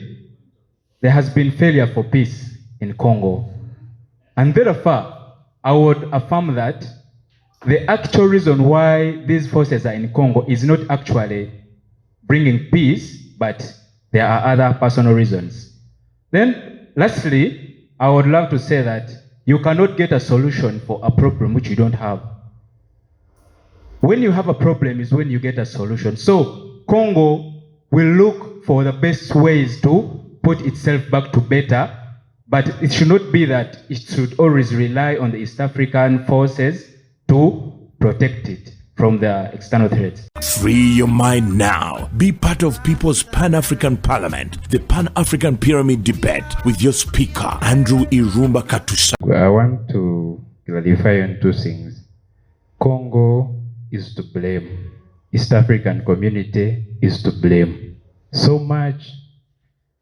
there has been failure for peace in Congo. And therefore, I would affirm that the actual reason why these forces are in Congo is not actually bringing peace, but there are other personal reasons. Then, lastly, I would love to say that you cannot get a solution for a problem which you don't have. When you have a problem is when you get a solution. So, Congo will look for the best ways to put itself back to better, but it should not be that it should always rely on the East African forces to protect it from the external threats. Free your mind now. Be part of People's Pan-African Parliament, the Pan-African Pyramid Debate with your speaker, Andrew Irumba Katusa. I want to clarify on two things. Congo is to blame. East African community is to blame. So much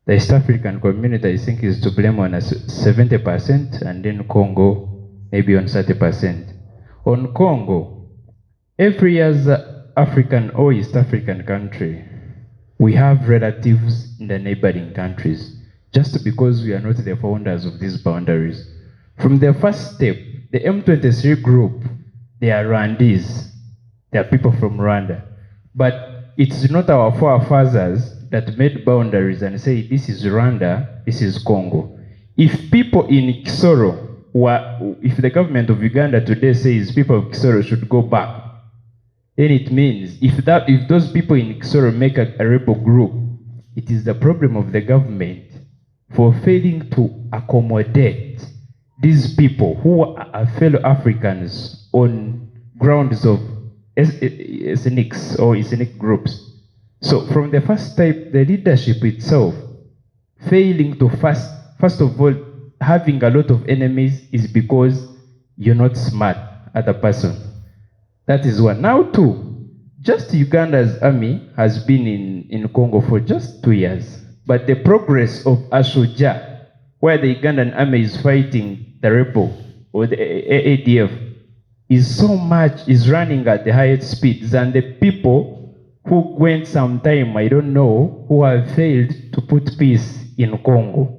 the East African community, I think, is to blame on 70%, and then Congo maybe on 30%. On Congo, every year as African or East African country, we have relatives in the neighboring countries, just because we are not the founders of these boundaries. From the first step, the M23 group, they are Rwandese. They are people from Rwanda. But it's not our forefathers that made boundaries and say, this is Rwanda, this is Congo. If people in Kisoro, if the government of Uganda today says people of Kisoro should go back, then it means if those people in Kisoro make a rebel group, it is the problem of the government for failing to accommodate these people who are fellow Africans on grounds of ethnics or ethnic groups. So from the first step, the leadership itself failing to first of all, having a lot of enemies is because you're not smart as a person. That is one. Now two, just Uganda's army has been in Congo for just 2 years. But the progress of Ashuja, where the Ugandan army is fighting the rebel or the ADF, is running at the highest speeds, and the people who went some time, I don't know, who have failed to put peace in Congo.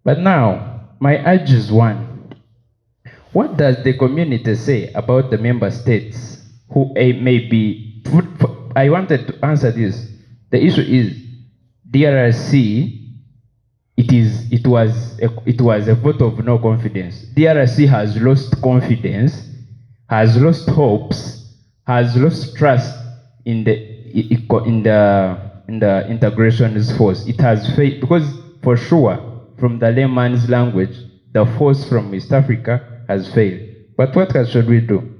But now, my urge is one. What does the community say about the member states who may be... I wanted to answer this. The issue is DRC, it was a vote of no confidence. DRC has lost confidence, has lost hopes, has lost trust in the integration's force. It has failed because, for sure, from the layman's language, the force from East Africa has failed. But what should we do?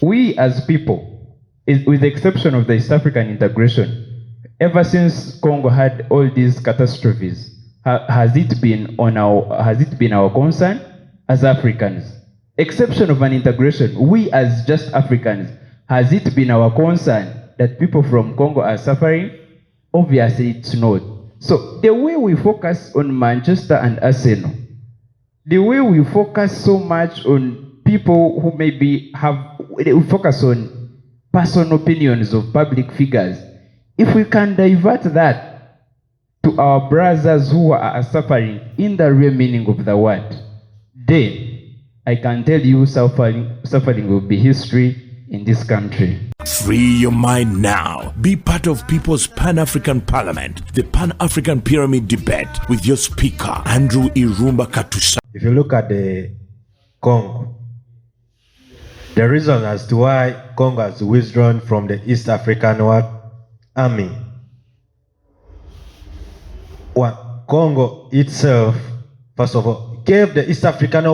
We as people, with the exception of the East African integration, ever since Congo had all these catastrophes, has it been our concern as Africans? Exception of an integration, we as just Africans, has it been our concern that people from Congo are suffering? Obviously it's not. So the way we focus on Manchester and Arsenal, the way we focus so much on people who maybe we focus on personal opinions of public figures, if we can divert that to our brothers who are suffering in the real meaning of the word, then I can tell you suffering will be history in this country. Free your mind now. Be part of People's Pan-African Parliament, the Pan-African Pyramid Debate with your speaker, Andrew Irumba Katusa. If you look at the Congo, the reason as to why Congo has withdrawn from the East African Army, Congo itself, first of all, gave the East African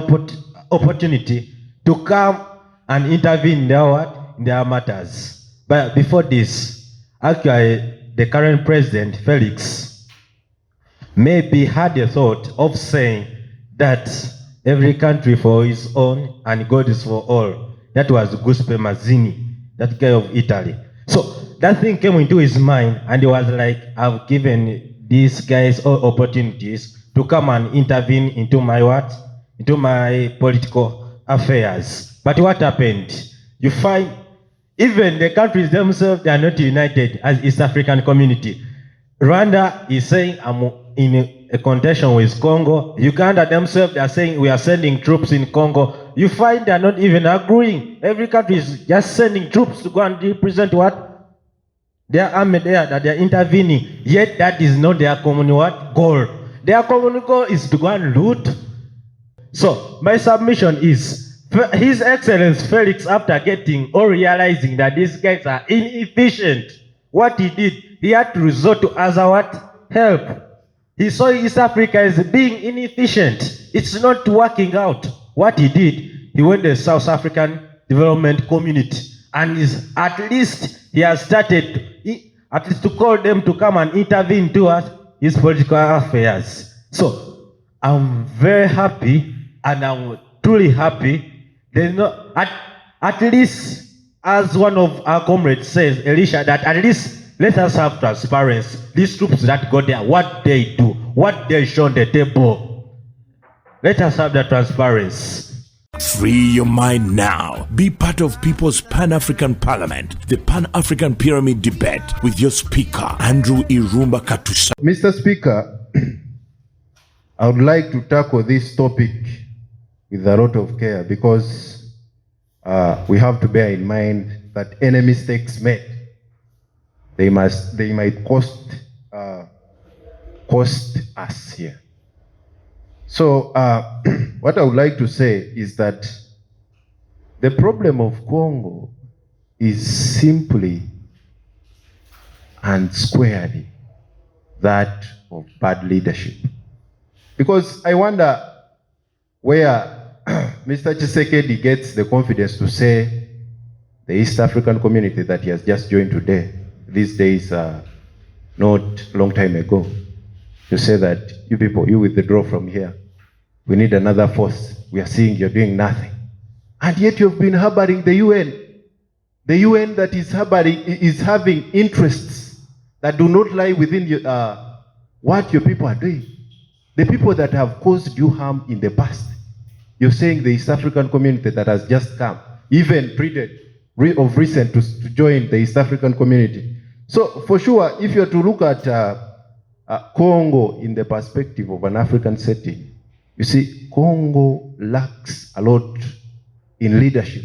opportunity to come and intervene in their what? In their matters. But before this, actually, the current president, Felix, maybe had a thought of saying that every country for its own and God is for all. That was Giuseppe Mazzini, that guy of Italy. So that thing came into his mind, and he was like, I've given these guys all opportunities to come and intervene into my what? Into my political affairs. But what happened? You find even the countries themselves, they are not united as East African community. Rwanda is saying, I'm in a contention with Congo. Uganda themselves, they are saying, we are sending troops in Congo. You find they are not even agreeing. Every country is just sending troops to go and represent what? Their army there, that they are intervening. Yet that is not their common what? Goal. Their common goal is to go and loot. So my submission is, His Excellency Felix, after getting or realizing that these guys are inefficient, what he did, he had to resort to other what? Help. He saw East Africa as being inefficient. It's not working out. What he did, he went to the South African Development Community, and at least he has started at least to call them to come and intervene towards his political affairs. So I'm very happy, and I'm truly happy. There's no, at least, as one of our comrades says, Elisha, that at least let us have transparency. These troops that go there, what they do, what they show on the table. Let us have that transparency. Free your mind now. Be part of People's Pan-African Parliament, the Pan-African Pyramid Debate with your speaker, Andrew Irumba Katusa. Mr. Speaker, I would like to tackle this topic with a lot of care, because we have to bear in mind that any mistakes made, they might cost us here. So what I would like to say is that the problem of Congo is simply and squarely that of bad leadership. Because I wonder where Mr. Tshisekedi gets the confidence to say the East African community that he has just joined today, these days, not long time ago, to say that you people, you withdraw from here. We need another force. We are seeing you're doing nothing. And yet you've been harboring the UN. The UN that is harboring is having interests that do not lie within what your people are doing. The people that have caused you harm in the past. You're saying the East African community that has just come, even pleaded of recent to join the East African community. So for sure, if you're to look at Congo in the perspective of an African setting, you see, Congo lacks a lot in leadership.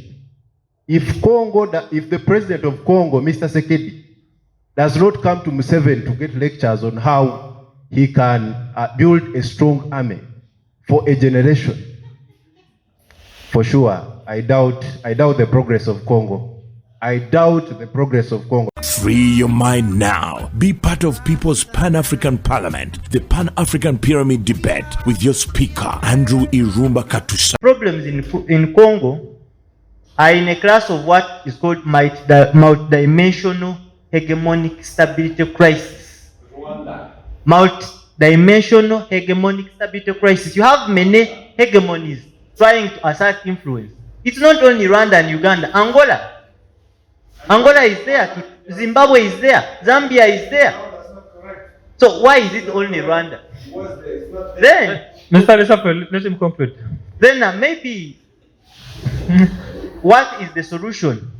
If the president of Congo, Mr. Tshisekedi, does not come to Museveni to get lectures on how he can build a strong army for a generation, for sure, I doubt the progress of Congo. I doubt the progress of Congo. Free your mind now. Be part of People's Pan-African Parliament, the Pan-African Pyramid Debate with your speaker, Andrew Irumba Katusa. Problems in Congo are in a class of what is called multidimensional hegemonic stability crisis. Multidimensional hegemonic stability crisis. You have many hegemonies trying to assert influence. It's not only Rwanda and Uganda. Angola is there, Zimbabwe is there, Zambia is there. So why is it only Rwanda? Then, Mr. Lissapel, let him conclude. Then maybe, what is the solution?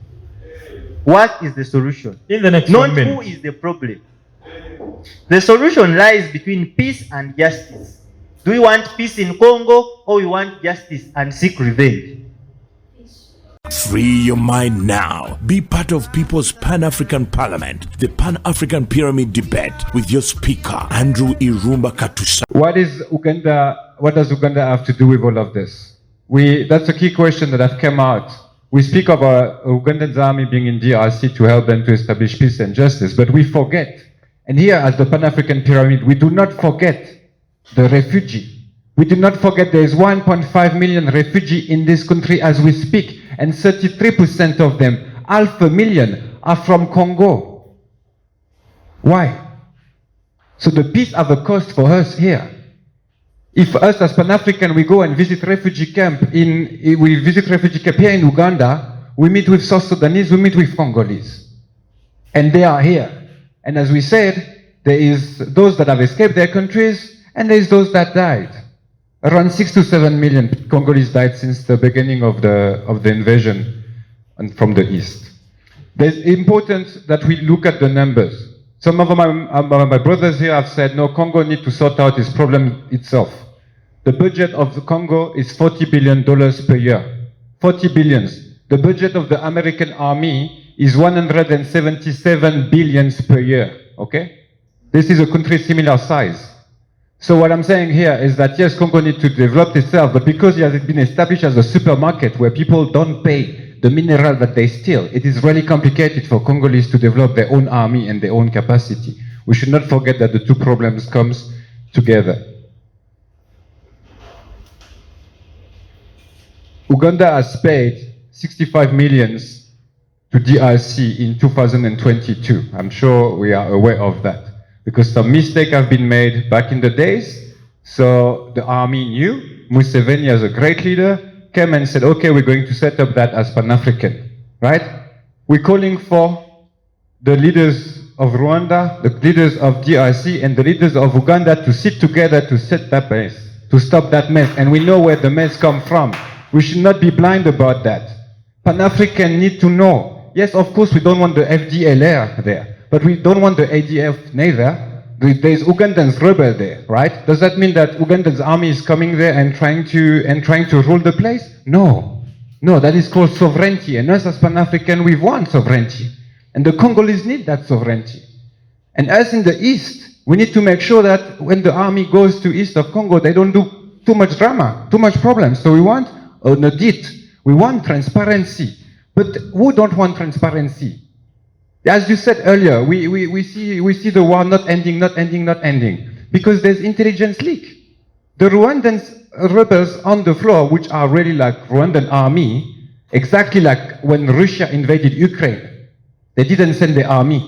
What is the solution? In the next Not 1 minute. who is the problem. The solution lies between peace and justice. Do we want peace in Congo, or we want justice and seek revenge? Free your mind now. Be part of People's Pan-African Parliament, the Pan-African Pyramid Debate with your speaker, Andrew Irumba Katusa. What does Uganda have to do with all of this? That's a key question that have come out. We speak of our Ugandan army being in DRC to help them to establish peace and justice, but we forget, and here at the Pan-African Pyramid, we do not forget the refugee. We do not forget there is 1.5 million refugee in this country as we speak. and 33% of them, 500,000, are from Congo. Why? So the peace have a cost for us here. If us as Pan-African, we go and visit refugee camp here in Uganda, we meet with South Sudanese, we meet with Congolese. And they are here. And as we said, there is those that have escaped their countries, and there is those that died. Around 6 to 7 million Congolese died since the beginning of the invasion and from the east. It's important that we look at the numbers. Some of my brothers here have said, no, Congo needs to sort out its problem itself. The budget of the Congo is $40 billion per year. 40 billions. The budget of the American army is 177 billions per year. Okay? This is a country similar size. So what I'm saying here is that yes, Congo needs to develop itself, but because it has been established as a supermarket where people don't pay the mineral that they steal, it is really complicated for Congolese to develop their own army and their own capacity. We should not forget that the two problems come together. Uganda has paid 65 million to DRC in 2022. I'm sure we are aware of that, because some mistakes have been made back in the days. So the army knew. Museveni, as a great leader, came and said, okay, we're going to set up that as Pan-African, right? We're calling for the leaders of Rwanda, the leaders of DRC, and the leaders of Uganda to sit together to set that mess, to stop that mess. And we know where the mess comes from. We should not be blind about that. Pan-African need to know. Yes, of course, we don't want the FDLR there, but we don't want the ADF neither. There's Ugandan's rebel there, right? Does that mean that Ugandan's army is coming there and trying to rule the place? No. No, that is called sovereignty. And us as Pan-African, we want sovereignty. And the Congolese need that sovereignty. And us in the East, we need to make sure that when the army goes to east of Congo, they don't do too much drama, too much problems. So we want an audit. We want transparency. But who don't want transparency? As you said earlier, we see the war not ending, because there's intelligence leak. The Rwandan rebels on the floor, which are really like Rwandan army, exactly like when Russia invaded Ukraine. They didn't send the army.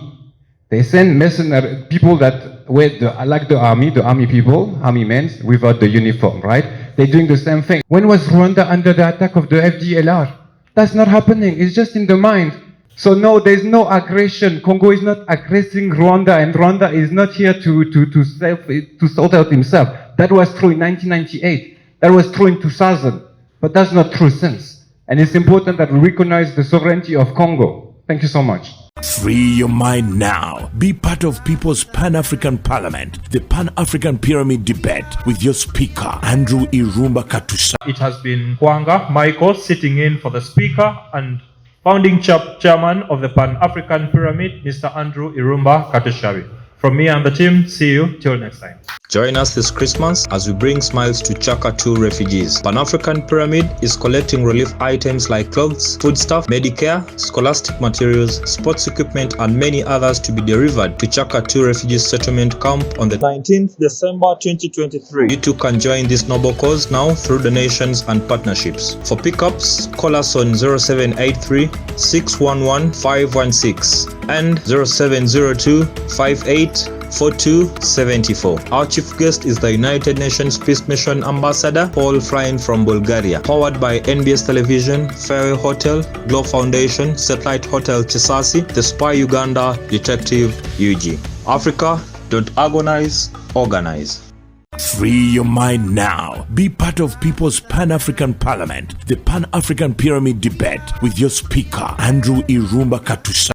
They sent mercenary people that were like the army people, army men without the uniform, right? They're doing the same thing. When was Rwanda under the attack of the FDLR? That's not happening. It's just in the mind. So no, there's no aggression. Congo is not aggressing Rwanda, and Rwanda is not here to sort out himself. That was true in 1998. That was true in 2000. But that's not true since. And it's important that we recognize the sovereignty of Congo. Thank you so much. Free your mind now. Be part of People's Pan-African Parliament, the Pan-African Pyramid Debate with your speaker, Andrew Irumba Katusa. It has been Kwanga Michael sitting in for the speaker, and founding chairman of the Pan-African Pyramid, Mr. Andrew Irumba Katushabi. From me and the team, see you till next time. Join us this Christmas as we bring smiles to Chaka 2 refugees. Pan-African Pyramid is collecting relief items like clothes, foodstuff, Medicare, scholastic materials, sports equipment, and many others to be delivered to Chaka 2 Refugee Settlement Camp on the 19th December 2023. You too can join this noble cause now through donations and partnerships. For pickups, call us on 0783 611 516 and 0702 58 4274. Our chief guest is the United Nations Peace Mission Ambassador Paul Frying from Bulgaria. Powered by NBS Television, Fairway Hotel, Glow Foundation, Satellite Hotel Chisasi, The Spy Uganda, Detective UG. Africa, don't agonize, organize. Free your mind now. Be part of People's Pan-African Parliament, the Pan-African Pyramid Debate with your speaker, Andrew Irumba Katusa.